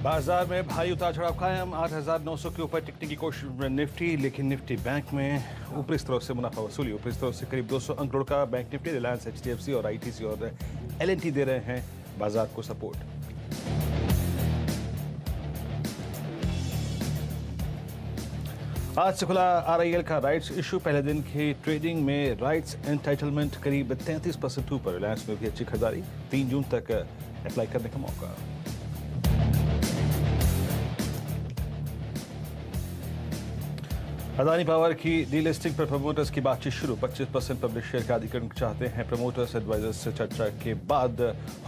बाजार में भारी उतार चढ़ाव कायम। 8,900 के ऊपर टिकने की कोशिश में निफ्टी, लेकिन निफ्टी बैंक में ऊपरी स्तरों से मुनाफा वसूली। ऊपरी स्तरों से करीब 200 अंक करोड़ का बैंक निफ्टी। रिलायंस, HDFC और ITC और LNT दे रहे हैं बाजार को सपोर्ट। आज से खुला RIL का राइट्स इशू। पहले दिन की ट्रेडिंग में राइट्स एंटाइटलमेंट करीब 33% ऊपर। रिलायंस में भी अच्छी खरीदारी। 3 जून तक अप्लाई करने का मौका। अदानी पावर की डीलिस्टिंग पर प्रमोटर्स की बातचीत शुरू। 25% पब्लिक शेयर का अधिग्रहण चाहते हैं प्रमोटर्स। एडवाइजर्स से चर्चा के बाद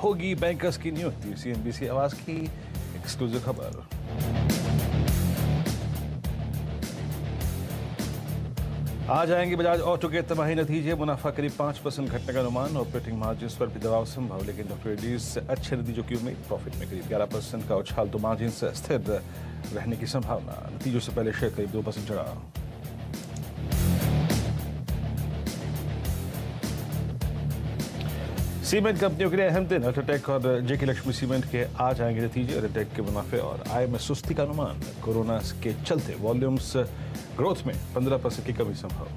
होगी बैंकर्स की नियुक्ति। CNBC आवाज की एक्सक्लूसिव खबर। आज आएंगे बजाज ऑटो के तिमाही नतीजे। मुनाफा करीब 5% घटने का अनुमान। ऑपरेटिंग मार्जिन पर भी दबाव संभव, लेकिन डॉक्टर रेड्डीज से अच्छे नतीजों की उम्मीद। प्रॉफिट में करीब 11% का उछाल, तो मार्जिन से स्थिर रहने की संभावना। नतीजों से पहले शेयर करीब 2% चढ़ा। सीमेंट कंपनियों के लिए अहम दिन। अल्ट्राटेक और जेके लक्ष्मी सीमेंट के आज आएंगे नतीजे। अल्ट्राटेक के मुनाफे और आय में सुस्ती का अनुमान। कोरोना के चलते वॉल्यूम्स ग्रोथ में 15% की कमी संभव।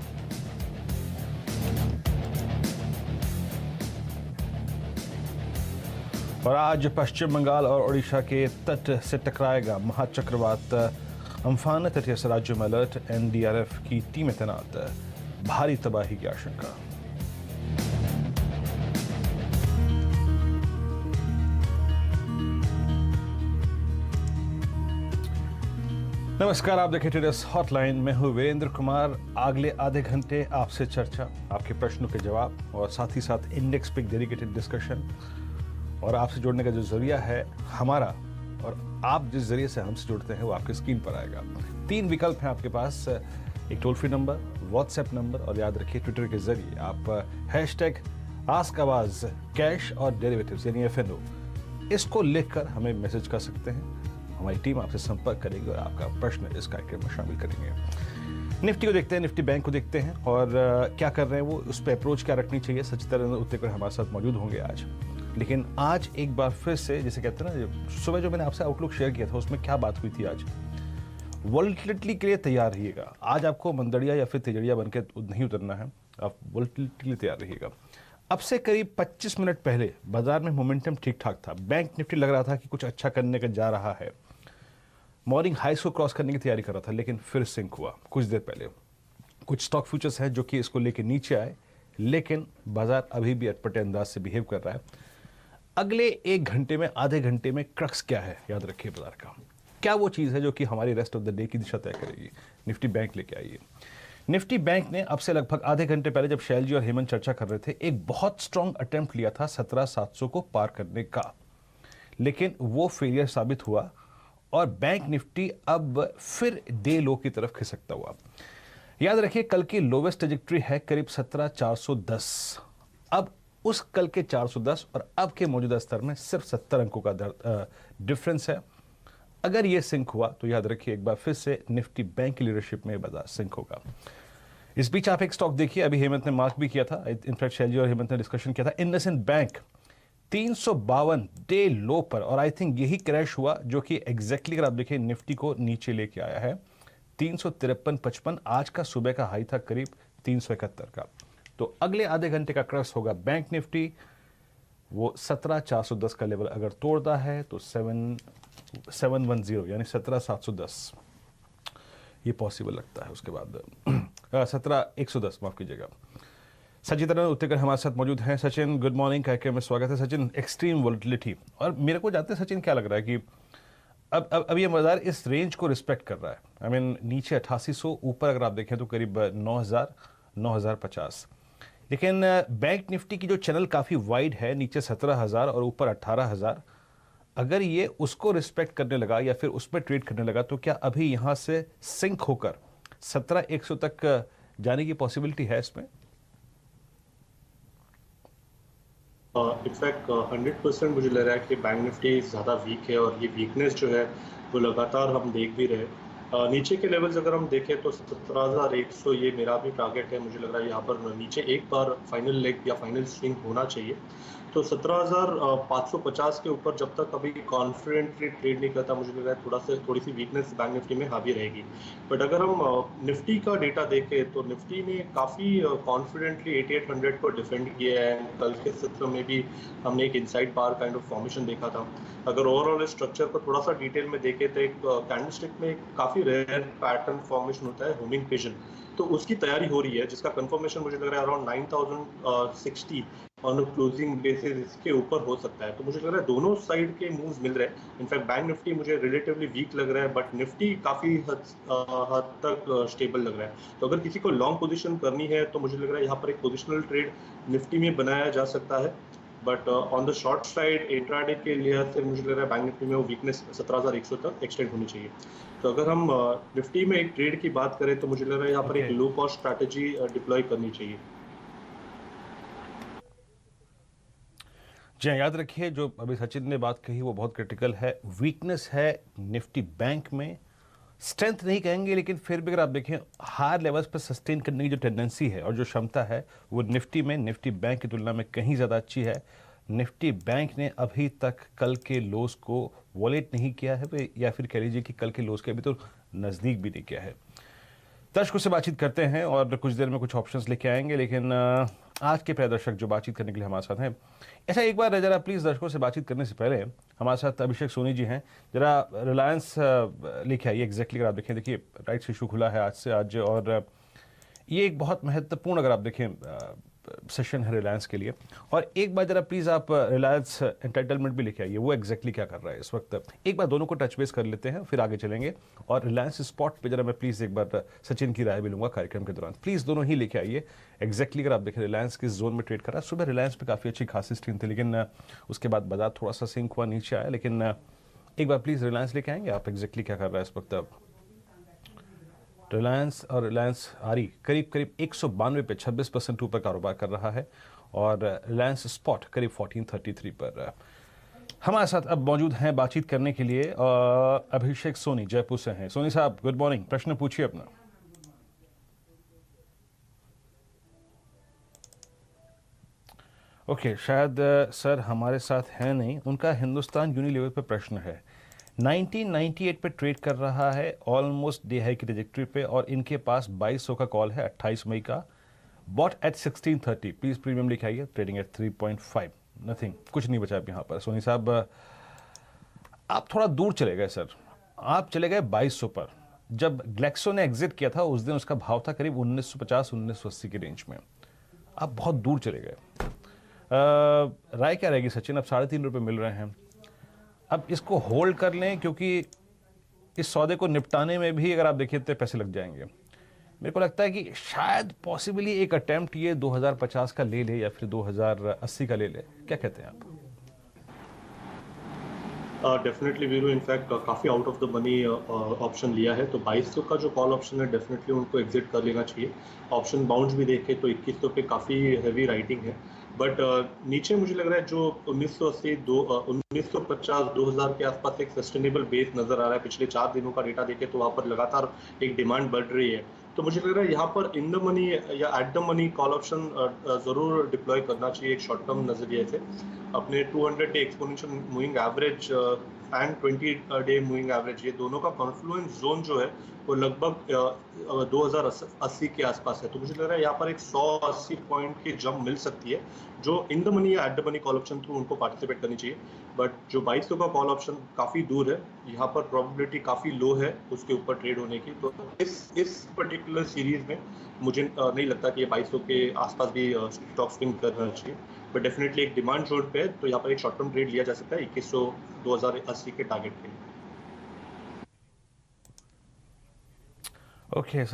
और आज पश्चिम बंगाल और ओडिशा के तट से टकराएगा महाचक्रवात अम्फान। तटीय राज्यों में अलर्ट। NDRF की टीमें तैनात। भारी तबाही की आशंका। नमस्कार, आप देखें ट्रेडर्स हॉटलाइन में हूं वीरेंद्र कुमार। अगले आधे घंटे आपसे चर्चा, आपके प्रश्नों के जवाब और साथ ही साथ इंडेक्स पे डेडिकेटेड डिस्कशन। और आपसे जुड़ने का जो जरिया है हमारा, और आप जिस जरिए से हमसे जुड़ते हैं वो आपकी स्क्रीन पर आएगा। 3 विकल्प हैं आपके पास। एक toll free number, WhatsApp number, और याद रखिए ट्विटर के जरिए आप #AskAwaz कैश और डेरिवेटिव्स यानी FNO इसको लिखकर हमें मैसेज कर सकते हैं। हमारी टीम आपसे संपर्क करेगी और आपका प्रश्न इस कार्यक्रम में शामिल करेंगे। निफ्टी को देखते हैं, निफ्टी बैंक को देखते हैं और क्या कर रहे हैं वो, उस पर अप्रोच क्या रखनी चाहिए। सचिदानंद उत्तेकर हमारे साथ मौजूद होंगे आज। लेकिन आज एक बार फिर से, जिसे कहते हैं ना, सुबह जो मैंने आपसे आउटलुक शेयर किया था उसमें क्या बात हुई थी, आज वोलेटिलिटी के लिए तैयार रहिएगा। आज आपको मंदड़िया या फिर तिजड़िया बनकर नहीं उतरना है, आप वोलेटिलिटी के लिए तैयार रहिएगा। अब से करीब 25 मिनट पहले बाजार में मोमेंटम ठीक ठाक था। बैंक निफ्टी लग रहा था कि कुछ अच्छा करने का जा रहा है, मॉर्निंग हाइस को क्रॉस करने की तैयारी कर रहा था, लेकिन फिर सिंक हुआ कुछ देर पहले। कुछ स्टॉक फ्यूचर्स हैं जो कि इसको लेके नीचे आए, लेकिन बाजार अभी भी अटपटे अंदाज से बिहेव कर रहा है। अगले 1 घंटे में, आधे घंटे में क्रक्स क्या है, याद रखिए बाजार का। क्या वो चीज़ है जो कि हमारी रेस्ट ऑफ द डे की दिशा तय करेगी। निफ्टी बैंक लेके आइए। निफ्टी बैंक ने अब से लगभग आधे घंटे पहले, जब शैल जी और हेमंत चर्चा कर रहे थे, एक बहुत स्ट्रॉन्ग अटेम्प्ट लिया था 17,700 को पार करने का, लेकिन वो फेलियर साबित हुआ और बैंक निफ्टी अब फिर डे लो की तरफ खिसकता हुआ। याद रखिए कल की लोवेस्ट ट्रैजेक्टरी है करीब 17,410। अब उस कल के 410 और अब के मौजूदा स्तर में सिर्फ 70 अंकों का डिफरेंस है। अगर ये सिंक हुआ तो याद रखिए एक बार फिर से निफ्टी बैंक की लीडरशिप में बाजार सिंक होगा। इस बीच आप एक स्टॉक देखिए, अभी हेमंत ने मार्क भी किया था, इनफैक्ट शैलजी और हेमंत ने डिस्कशन किया था। इंडसइंड बैंक 352 डे लो पर, और आई थिंक यही क्रैश हुआ जो कि एग्जैक्टली अगर आप देखें निफ्टी को नीचे लेके आया है। 353.55 आज का सुबह का हाई था करीब 371 का। तो अगले आधे घंटे का क्रैश होगा बैंक निफ्टी। वो 17,410 का लेवल अगर तोड़ता है तो 710 यानी 17,710 ये पॉसिबल लगता है। उसके बाद 17,110 माफ कीजिएगा। सचिदानंद उत्तेकर हमारे साथ मौजूद हैं। सचिन, गुड मॉर्निंग, कार्यक्रम में स्वागत है। सचिन, एक्सट्रीम वोलेटिलिटी, और मेरे को जानते हैं सचिन क्या लग रहा है कि अब ये बाजार इस रेंज को रिस्पेक्ट कर रहा है। आई मीन नीचे 8800, ऊपर अगर आप देखें तो करीब 9,000, 9,050। लेकिन बैंक निफ्टी की जो चैनल काफ़ी वाइड है, नीचे 17,000 और ऊपर 18,000, अगर ये उसको रिस्पेक्ट करने लगा या फिर उस पर ट्रेड करने लगा तो क्या अभी यहाँ से सिंक होकर 17,100 तक जाने की पॉसिबिलिटी है इसमें? इनफैक्ट 100% मुझे लग रहा है कि बैंक निफ्टी ज़्यादा वीक है और ये वीकनेस जो है वो लगातार हम देख भी रहे हैं। नीचे के लेवल्स अगर हम देखें तो 17,100 ये मेरा भी टारगेट है। मुझे लग रहा है यहाँ पर नीचे एक बार फाइनल लेग या फाइनल स्विंग होना चाहिए। तो 17,550 के ऊपर जब तक अभी कॉन्फिडेंटली ट्रेड नहीं करता, मुझे लग रहा है थोड़ी सी वीकनेस बैंक निफ्टी में हावी रहेगी। बट अगर हम निफ्टी का डेटा देखें तो निफ्टी ने काफ़ी कॉन्फिडेंटली 8800 को डिफेंड किया है। कल के सत्र में भी हमने एक inside bar kind of formation देखा था। अगर ओवरऑल स्ट्रक्चर को थोड़ा सा डिटेल में देखें तो एक कैंडलस्टिक में काफ़ी रेयर पैटर्न फॉर्मेशन होता है, होमिंग पिजन। तो उसकी तैयारी हो रही है, जिसका कंफर्मेशन मुझे लग रहा है अराउंड 9060 ऑन क्लोजिंग बेसिस इसके ऊपर हो सकता है। तो मुझे लग रहा है दोनों साइड के मूव्स मिल रहे हैं। इनफैक्ट बैंक निफ्टी मुझे रिलेटिवली वीक लग रहा है, बट निफ्टी काफ़ी हद तक स्टेबल लग रहा है। तो अगर किसी को लॉन्ग पोजीशन करनी है तो मुझे लग रहा है यहाँ पर एक पोजिशनल ट्रेड निफ्टी में बनाया जा सकता है। But on the short side intraday के लिहाज से मुझे लग रहा है बैंक निफ्टी में वो वीकनेस 17,100 तक एक्सटेंड होनी चाहिए। तो अगर हम निफ्टी में एक ट्रेड की बात करें तो मुझे लग रहा है यहाँ पर एक लो कॉस्ट स्ट्रैटेजी डिप्लॉय करनी चाहिए। जी हाँ, याद रखिए जो अभी सचिन ने बात कही वो बहुत क्रिटिकल है। वीकनेस है निफ्टी बैंक में, स्ट्रेंथ नहीं कहेंगे, लेकिन फिर भी अगर आप देखें हायर लेवल्स पर सस्टेन करने की जो टेंडेंसी है और जो क्षमता है वो निफ्टी में निफ्टी बैंक की तुलना में कहीं ज़्यादा अच्छी है। निफ्टी बैंक ने अभी तक कल के लोस को वॉलेट नहीं किया है, या फिर कह लीजिए कि कल के लोस के अभी तो नज़दीक भी नहीं किया है। दर्शकों से बातचीत करते हैं और कुछ देर में कुछ ऑप्शंस लेके आएंगे, लेकिन आज के प्रिय दर्शक जो बातचीत करने के लिए हमारे साथ हैं, ऐसा एक बार जरा प्लीज़ दर्शकों से बातचीत करने से पहले हमारे साथ अभिषेक सोनी जी हैं, जरा रिलायंस लेके आइए एग्जैक्टली। अगर आप देखें, देखिए राइट्स इशू खुला है आज से आज, और ये एक बहुत महत्वपूर्ण अगर आप देखें सेशन है रिलायंस के लिए। और एक बार जरा प्लीज़ आप रिलायंस एंटाइटलमेंट भी लेके आइए, वो एग्जैक्टली क्या कर रहा है इस वक्त। एक बार दोनों को टच बेस कर लेते हैं, फिर आगे चलेंगे। और रिलायंस स्पॉट पे जरा मैं प्लीज़ एक बार सचिन की राय भी लूंगा कार्यक्रम के दौरान। प्लीज़ दोनों ही लेके आइए एग्जैक्टली। अगर आप देखें रिलायंस किस जोन में ट्रेड कर रहा है, सुबह रिलायंस पे काफ़ी अच्छी खासी स्ट्रीम थी, लेकिन उसके बाद बाजार थोड़ा सा सिंक हुआ, नीचे आया। लेकिन एक बार प्लीज़ रिलायंस लेके आएंगे आप, एग्जैक्टली क्या कर रहा है इस वक्त अब रिलायंस। और रिलायंस आरी करीब करीब 192 पे 26% ऊपर कारोबार कर रहा है, और रिलायंस स्पॉट करीब 1433 पर। हमारे साथ अब मौजूद हैं बातचीत करने के लिए अभिषेक सोनी जयपुर से हैं। सोनी साहब गुड मॉर्निंग, प्रश्न पूछिए अपना। ओके, शायद सर हमारे साथ हैं नहीं, उनका हिंदुस्तान यूनिलीवर पे प्रश्न है। 1998 पे ट्रेड कर रहा है, ऑलमोस्ट डे हाई की ट्रेजेक्ट्री पे, और इनके पास 2200 का कॉल है 28 मई का। बॉट एट 1630, प्लीज प्रीमियम लिखाइए, ट्रेडिंग एट 3.5, नथिंग, कुछ नहीं बचा अब यहाँ पर। सोनी साहब आप थोड़ा दूर चले गए सर, आप चले गए 2200 पर। जब ग्लेक्सो ने एग्जिट किया था उस दिन उसका भाव था करीब 1950-1980 की रेंज में, आप बहुत दूर चले गए। राय क्या रहेगी सचिन, अब 3.5 रुपये मिल रहे हैं, अब इसको होल्ड कर लें, क्योंकि इस सौदे को निपटाने में भी अगर आप देखिए तो पैसे लग जाएंगे। मेरे को लगता है कि शायद पॉसिबली एक अटेम्प्ट ये 2050 का ले ले या फिर 2080 का ले ले, क्या कहते हैं आप? डेफिनेटली वीरू, इनफैक्ट काफ़ी out of the money option लिया है, तो 2200 का जो कॉल ऑप्शन है डेफिनेटली उनको एग्जिट कर लेना चाहिए। ऑप्शन बाउंड्स भी देखें तो 2100 पे काफ़ी हैवी राइटिंग है, बट नीचे मुझे लग रहा है जो 1980 1950 2000 के आसपास एक सस्टेनेबल बेस नज़र आ रहा है। पिछले 4 दिनों का डेटा देखें तो वहाँ पर लगातार एक डिमांड बढ़ रही है। तो मुझे लग रहा है यहाँ पर इन द मनी या at the money call option ज़रूर डिप्लॉय करना चाहिए एक शॉर्ट टर्म नज़रिए से। अपने 200 day exponential moving average and 20 day moving average, ये दोनों का कॉन्फ्लुएंस जोन जो है वो लगभग 2080 के आसपास है। तो मुझे लग रहा है यहाँ पर एक 180 पॉइंट की जंप मिल सकती है, जो इन द मनी या at the money call option through उनको पार्टिसिपेट करनी चाहिए। बट जो 2200 का कॉल ऑप्शन काफ़ी दूर है, यहाँ पर प्रोबेबिलिटी काफ़ी लो है उसके ऊपर ट्रेड होने की। तो इस पर्टिकुलर सीरीज में मुझे नहीं लगता कि ये 2200 के आसपास भी स्टॉक स्विंग करना चाहिए। बट डेफिनेटली एक डिमांड जोन पे है, तो यहाँ पर एक शॉर्ट टर्म ट्रेड लिया जा सकता है 2100 2080 के टारगेट के लिए। ओके